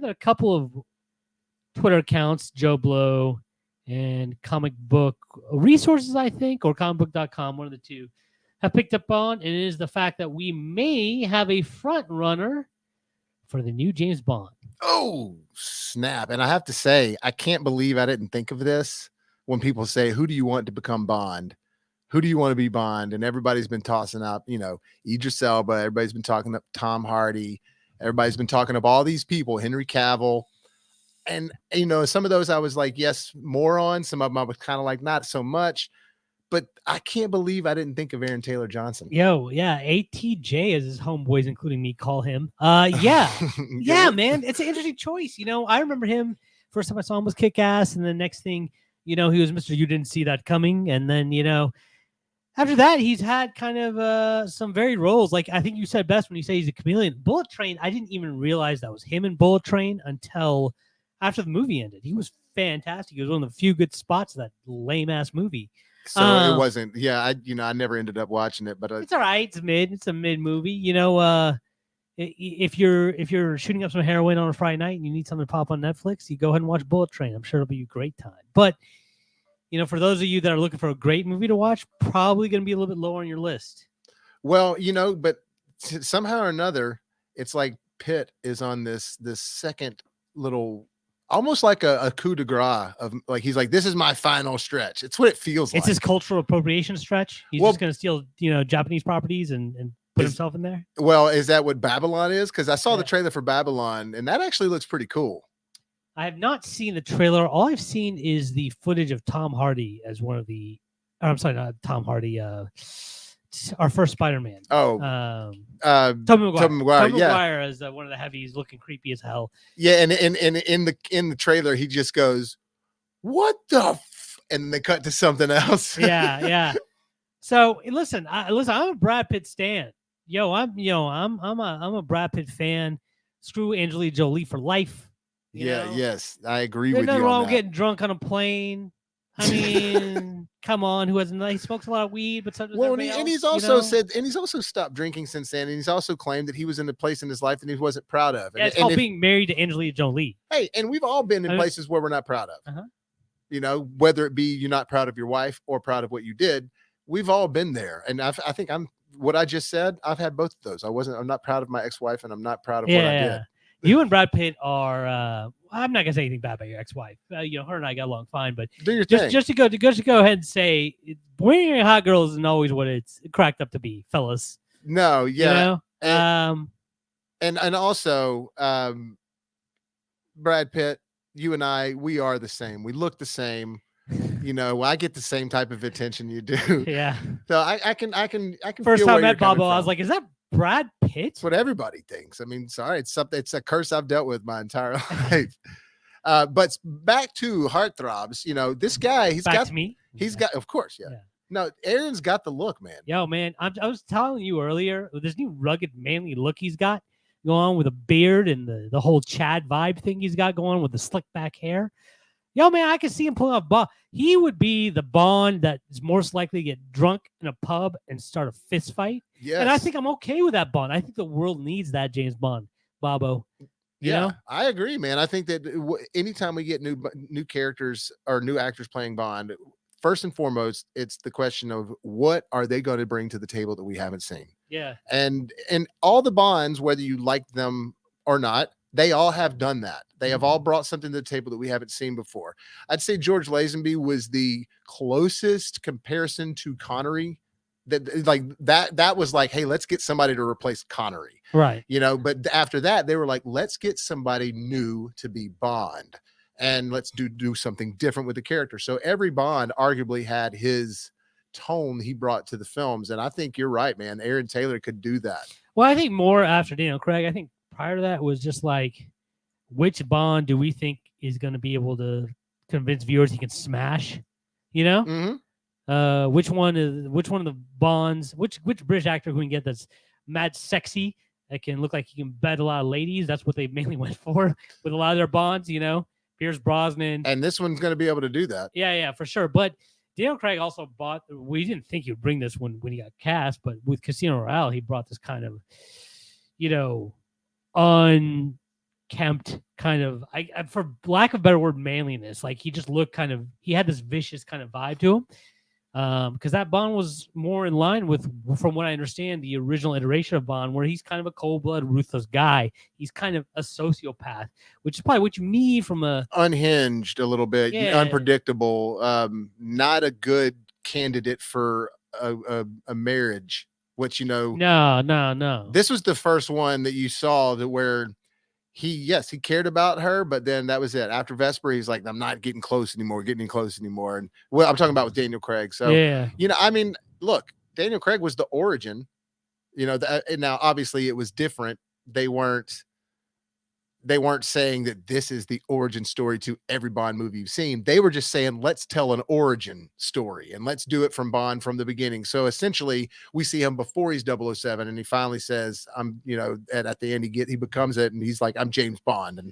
that a couple of Twitter accounts, Joe Blow and Comic Book Resources, I think, or comicbook.com, one of the two, have picked up on, and it is the fact that we may have a front runner for the new James Bond. Oh, snap. And I have to say, I can't believe I didn't think of this when people say, who do you want to become Bond? Who do you want to be Bond? And everybody's been tossing up, Idris Elba. Everybody's been talking up Tom Hardy. Everybody's been talking up all these people, Henry Cavill. And, some of those I was like, yes, more on. Some of them I was kind of like, not so much. But I can't believe I didn't think of Aaron Taylor-Johnson. Yo, yeah, ATJ, as his homeboys, including me, call him. Yeah, man, it's an interesting choice. I remember him, first time I saw him was Kick-Ass, and the next thing, he was Mr. You Didn't See That Coming. And then, after that, he's had kind of some varied roles. Like, I think you said best when you say he's a chameleon. Bullet Train, I didn't even realize that was him in Bullet Train until after the movie ended. He was fantastic. He was one of the few good spots of that lame-ass movie. So it wasn't, I never ended up watching it, but it's all right. It's mid. It's a mid movie. If you're shooting up some heroin on a Friday night and you need something to pop on Netflix, you go ahead and watch Bullet Train. I'm sure it'll be a great time. But for those of you that are looking for a great movie to watch, probably going to be a little bit lower on your list. Well, but somehow or another, it's like Pitt is on this second little. Almost like a coup de grace of like, he's like, this is my final stretch. It's what it feels like. It's his cultural appropriation stretch. He's just going to steal, Japanese properties and put himself in there. Well, is that what Babylon is? Because I saw the trailer for Babylon and that actually looks pretty cool. I have not seen the trailer. All I've seen is the footage of Tom Hardy as one of the, I'm sorry, not Tom Hardy, our first Spider-Man. Oh, Tobey Maguire. Tobey Maguire as one of the heavies, looking creepy as hell. Yeah, and in the trailer, he just goes, "What the?" And they cut to something else. Yeah. So listen, I'm a Brad Pitt stan. I'm a Brad Pitt fan. Screw Angelina Jolie for life. Yes, I agree with you. There's nothing wrong with getting drunk on a plane. I mean, come on, he smokes a lot of weed, but so does everybody else, and he's also said, and he's also stopped drinking since then, and he's also claimed that he was in a place in his life that he wasn't proud of. Yeah, it's called being married to Angelina Jolie. Hey, and we've all been in places where we're not proud of. Whether it be you're not proud of your wife or proud of what you did, we've all been there. And I think what I just said, I've had both of those. I'm not proud of my ex-wife, and I'm not proud of what I did. You and Brad Pitt are. I'm not gonna say anything bad about your ex-wife. Her and I got along fine, but do your thing. Just to go ahead and say, wearing a hot girl isn't always what it's cracked up to be, fellas. No, yeah, and also, Brad Pitt, you and I, we are the same. We look the same. I get the same type of attention you do. Yeah. So I can. First time I met Bobo, I was like, "Is that Brad Pitt?" It's what everybody thinks. I mean, sorry, it's a curse I've dealt with my entire life. But back to Heartthrobs, this guy, he's got, of course, yeah. No, Aaron's got the look, man. Yo, man, I was telling you earlier, this new rugged, manly look he's got going on with a beard and the whole Chad vibe thing he's got going on with the slick back hair. Yo, man, I can see him pulling off Bond. He would be the Bond that is most likely to get drunk in a pub and start a fist fight. Yes. And I think I'm okay with that Bond. I think the world needs that James Bond, Bobo. You know? I agree, man. I think that anytime we get new characters or new actors playing Bond, first and foremost, it's the question of what are they going to bring to the table that we haven't seen? Yeah. And all the Bonds, whether you like them or not, they all have done that. They have all brought something to the table that we haven't seen before. I'd say George Lazenby was the closest comparison to Connery. That was like, hey, let's get somebody to replace Connery. Right. But after that, they were like, let's get somebody new to be Bond and let's do something different with the character. So every Bond arguably had his tone he brought to the films. And I think you're right, man. Aaron Taylor could do that. Well, I think more after Daniel Craig, I think prior to that was just like, which Bond do we think is going to be able to convince viewers he can smash? Mm-hmm. Which one of the Bonds? Which British actor can we get that's mad sexy that can look like he can bet a lot of ladies? That's what they mainly went for with a lot of their Bonds. Pierce Brosnan, and this one's going to be able to do that. Yeah, for sure. But Daniel Craig also bought. We didn't think he would bring this when he got cast, but with Casino Royale, he brought this kind of, kempt kind of, for lack of a better word, manliness. Like he just looked he had this vicious kind of vibe to him. Because that Bond was more in line with, from what I understand, the original iteration of Bond, where he's kind of a cold-blooded, ruthless guy. He's kind of a sociopath, which is probably what you need from a unhinged a little bit, unpredictable, not a good candidate for a marriage. Which no. This was the first one that you saw that where he cared about her, but then that was it. After Vesper, he's like, I'm not getting close anymore. And I'm talking about with Daniel Craig. So, I mean, look, Daniel Craig was the origin, and now obviously it was different. They weren't saying that this is the origin story to every Bond movie you've seen. They were just saying, let's tell an origin story and let's do it from Bond from the beginning. So essentially we see him before he's 007 and he finally says, I'm, and at the end he becomes it. And he's like, I'm James Bond. And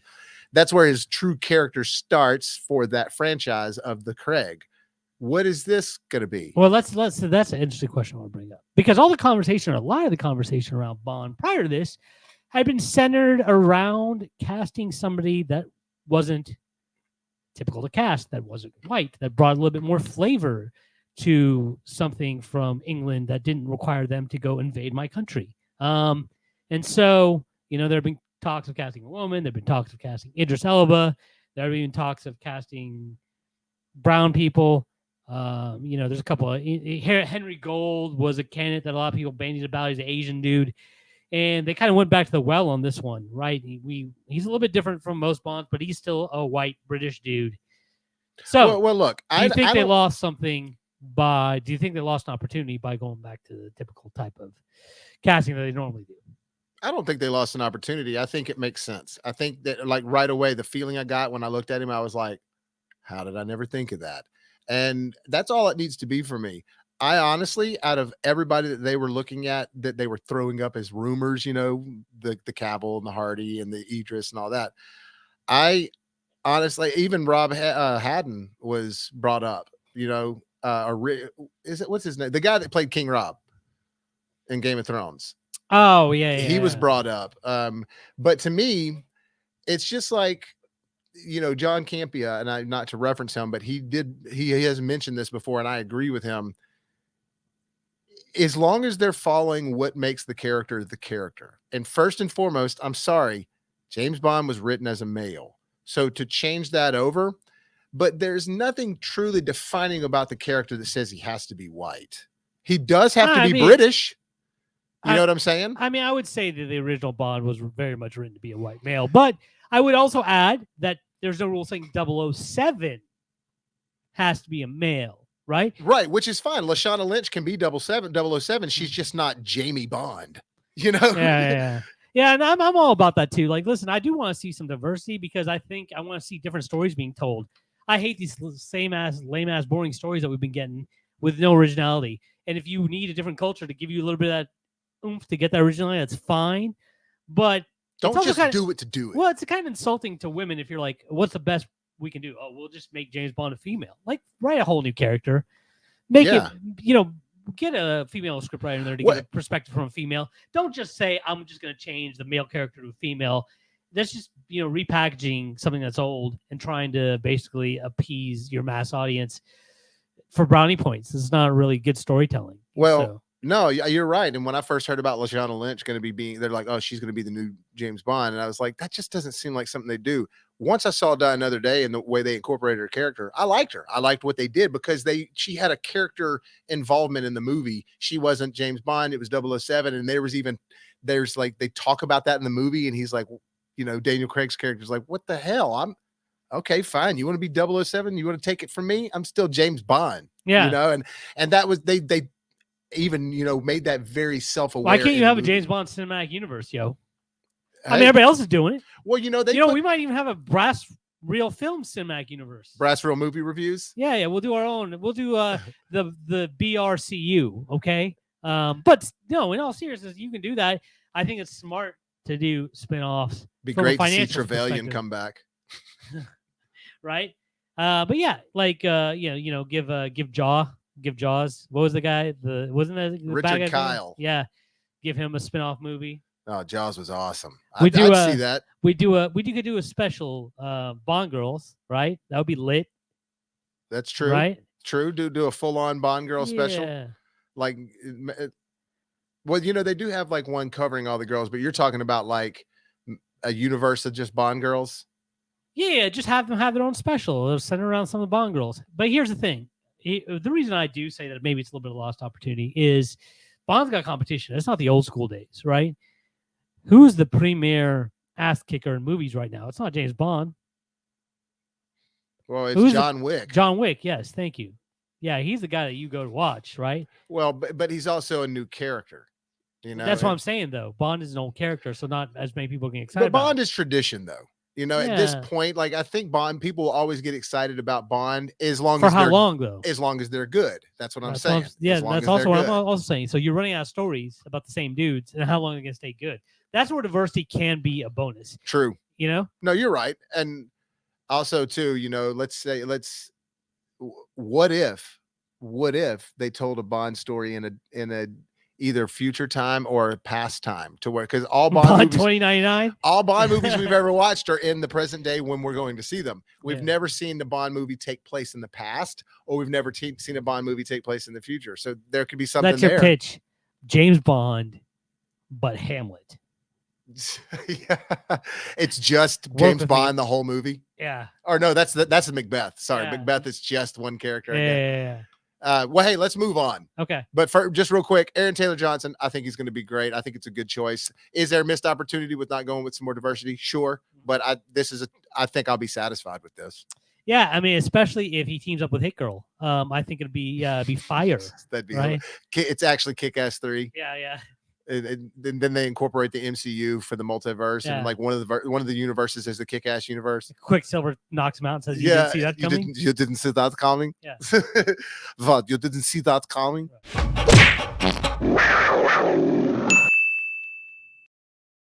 that's where his true character starts for that franchise of the Craig. What is this going to be? Well, that's an interesting question I want to bring up, because a lot of the conversation around Bond prior to this had been centered around casting somebody that wasn't typical to cast, that wasn't white, that brought a little bit more flavor to something from England that didn't require them to go invade my country. And so, there have been talks of casting a woman. There have been talks of casting Idris Elba. There have been talks of casting brown people. There's a couple of Henry Gold was a candidate that a lot of people bandied about. He's an Asian dude. And they kind of went back to the well on this one, right? He's a little bit different from most Bonds, but he's still a white British dude. So, well, look, do you think they lost something do you think they lost an opportunity by going back to the typical type of casting that they normally do? I don't think they lost an opportunity. I think it makes sense. I think that, like, right away, the feeling I got when I looked at him, I was like, how did I never think of that? And that's all it needs to be for me. I honestly, out of everybody that they were looking at, that they were throwing up as rumors, the Cavill and the Hardy and the Idris and all that, I honestly, even Rob Haddon was brought up, what's his name? The guy that played King Rob in Game of Thrones. Oh, yeah. He was brought up. But to me, it's just like, John Campea, and I, not to reference him, but he has mentioned this before, and I agree with him. As long as they're following what makes the character, and first and foremost, I'm sorry, James Bond was written as a male. So to change that over, but there's nothing truly defining about the character that says he has to be white. He does have to be British. You know what I'm saying? I mean, I would say that the original Bond was very much written to be a white male, but I would also add that there's no rule saying 007 has to be a male. Right, which is fine. Lashana Lynch can be 007. She's just not Jamie Bond, Yeah, and I'm all about that too. Like, listen, I do want to see some diversity because I think I want to see different stories being told. I hate these same ass, lame ass, boring stories that we've been getting with no originality. And if you need a different culture to give you a little bit of that oomph to get that originality, that's fine. But don't just do it to do it. Well, it's kind of insulting to women if you're like, "What's the best we can do? Oh, we'll just make James Bond a female. Like, write a whole new character. Make it, get a female scriptwriter in there to get a perspective from a female. Don't just say, I'm just going to change the male character to a female. That's just, repackaging something that's old and trying to basically appease your mass audience for brownie points. This is not really good storytelling. No, you're right. And when I first heard about Lashana Lynch they're like, oh, she's going to be the new James Bond. And I was like, that just doesn't seem like something they do. Once I saw Die Another Day and the way they incorporated her character, I liked her. I liked what they did because she had a character involvement in the movie. She wasn't James Bond. It was 007. And they talk about that in the movie. And he's like, Daniel Craig's character is like, what the hell? I'm okay, fine. You want to be 007? You want to take it from me? I'm still James Bond. Yeah. And that was, they even, made that very self-aware. Why can't you have a James Bond cinematic universe, yo? I mean, everybody else is doing it. Well, we might even have a BrassReel Film cinematic universe. BrassReel movie reviews. Yeah, we'll do our own. We'll do the BRCU, okay? But no, in all seriousness, you can do that. I think it's smart to do spinoffs. Be great to see Trevelyan come back, right? But yeah, like give Jaws. What was the guy? Wasn't that Richard Kyle? Yeah, give him a spinoff movie. Oh, Jaws was awesome. We do I'd see that. We could do a special Bond girls, right? That would be lit. That's true. Right? True. Do a full on Bond girl special. Yeah. Like, well, you know, they do have like one covering all the girls, but you're talking about like a universe of just Bond girls. Yeah, just have them have their own special centered around some of the Bond girls. But here's the thing. The reason I do say that maybe it's a little bit of a lost opportunity is Bond's got competition. It's not the old school days, right? Who's the premier ass kicker in movies right now? It's not James Bond. Well, it's John Wick. John Wick, yes, thank you. Yeah, he's the guy that you go to watch, right? Well, but he's also a new character. You know, that's what I'm saying though. Bond is an old character, so not as many people get excited. But Bond is tradition, though. You know, at this point, like I think Bond people will always get excited about Bond as long for as how long though? As long as they're good. That's what I'm saying. That's also what I'm also saying. So you're running out of stories about the same dudes, and how long are they gonna stay good? That's where diversity can be a bonus. True. You know? No, you're right. And also, too, you know, what if they told a Bond story in a either future time or past time to where, because all Bond movies, 2099, all Bond movies we've ever watched are in the present day when we're going to see them. We've never seen the Bond movie take place in the past, or we've never seen a Bond movie take place in the future. So there could be something. That's your pitch, James Bond, but Hamlet. Yeah, it's just James Bond the whole movie. Yeah. Or no, that's a Macbeth. Sorry, Macbeth is just one character. Yeah. Well, hey, let's move on. Okay. But for just real quick, Aaron Taylor-Johnson, I think he's going to be great. I think it's a good choice. Is there a missed opportunity with not going with some more diversity? Sure. But I think I'll be satisfied with this. Yeah, I mean, especially if he teams up with Hit Girl. I think it'd be fire. That'd be right. It's actually Kick-Ass 3. Yeah. And then they incorporate the MCU for the multiverse, and like one of the universes is the Kick-Ass universe. Quicksilver knocks him out and says, "You didn't see that coming. You didn't see that coming. Yeah, what? You didn't see that coming."